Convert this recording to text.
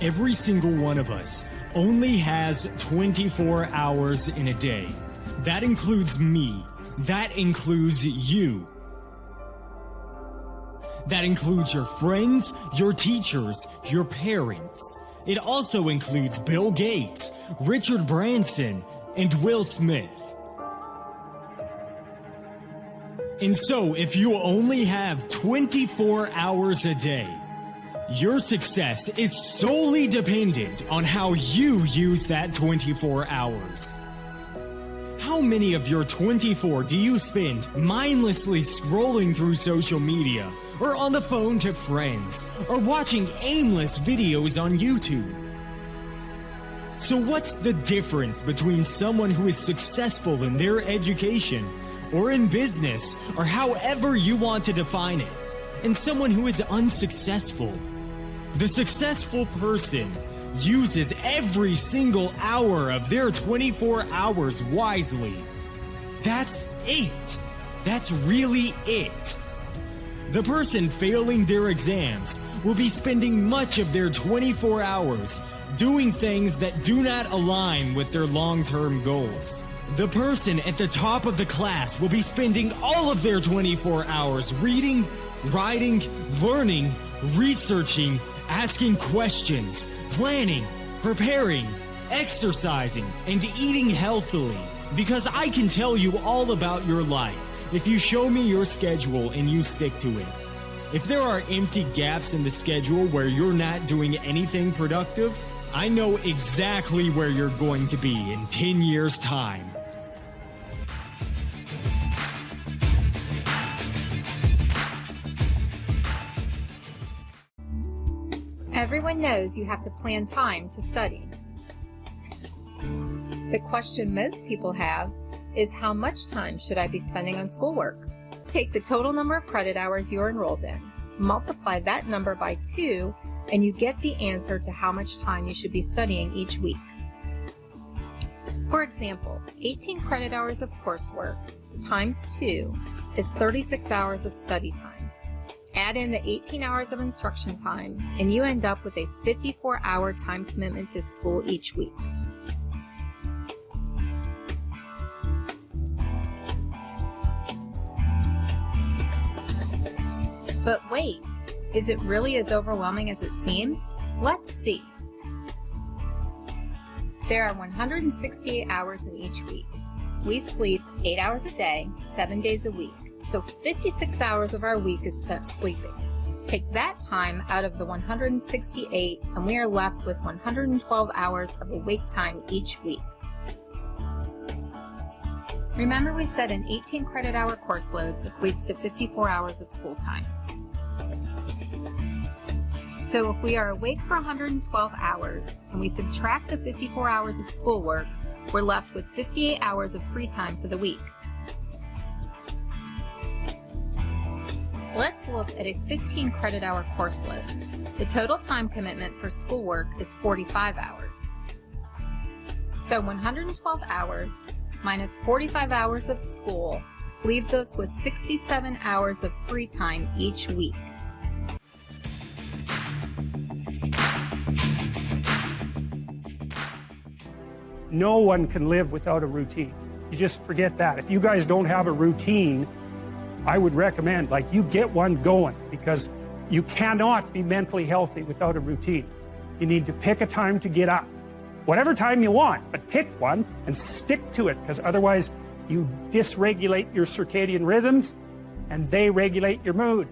Every single one of us only has 24 hours in a day. That includes me. That includes you. That includes your friends, your teachers, your parents. It also includes Bill Gates, Richard Branson, and Will Smith. And so, if you only have 24 hours a day, your success is solely dependent on how you use that 24 hours. How many of your 24 do you spend mindlessly scrolling through social media, or on the phone to friends, or watching aimless videos on YouTube? So what's the difference between someone who is successful in their education, or in business, or however you want to define it, and someone who is unsuccessful? The successful person uses every single hour of their 24 hours wisely. That's it. That's really it. The person failing their exams will be spending much of their 24 hours doing things that do not align with their long-term goals. The person at the top of the class will be spending all of their 24 hours reading, writing, learning, researching, asking questions, planning, preparing, exercising, and eating healthily. Because I can tell you all about your life if you show me your schedule and you stick to it. If there are empty gaps in the schedule where you're not doing anything productive, I know exactly where you're going to be in 10 years' time. Everyone knows you have to plan time to study. The question most people have is, how much time should I be spending on schoolwork? Take the total number of credit hours you're enrolled in, multiply that number by 2, and you get the answer to how much time you should be studying each week. For example, 18 credit hours of coursework times 2 is 36 hours of study time. Add in the 18 hours of instruction time, and you end up with a 54-hour time commitment to school each week. But wait, is it really as overwhelming as it seems? Let's see. There are 168 hours in each week. We sleep 8 hours a day, 7 days a week. So 56 hours of our week is spent sleeping. Take that time out of the 168 and we are left with 112 hours of awake time each week. Remember, we said an 18 credit hour course load equates to 54 hours of school time. So if we are awake for 112 hours and we subtract the 54 hours of schoolwork, we're left with 58 hours of free time for the week. Let's look at a 15 credit hour course load. The total time commitment for schoolwork is 45 hours. So 112 hours minus 45 hours of school leaves us with 67 hours of free time each week. No one can live without a routine. You just forget that. If you guys don't have a routine, I would recommend, you get one going, because you cannot be mentally healthy without a routine. You need to pick a time to get up. Whatever time you want, but pick one and stick to it, because otherwise you dysregulate your circadian rhythms and they regulate your mood.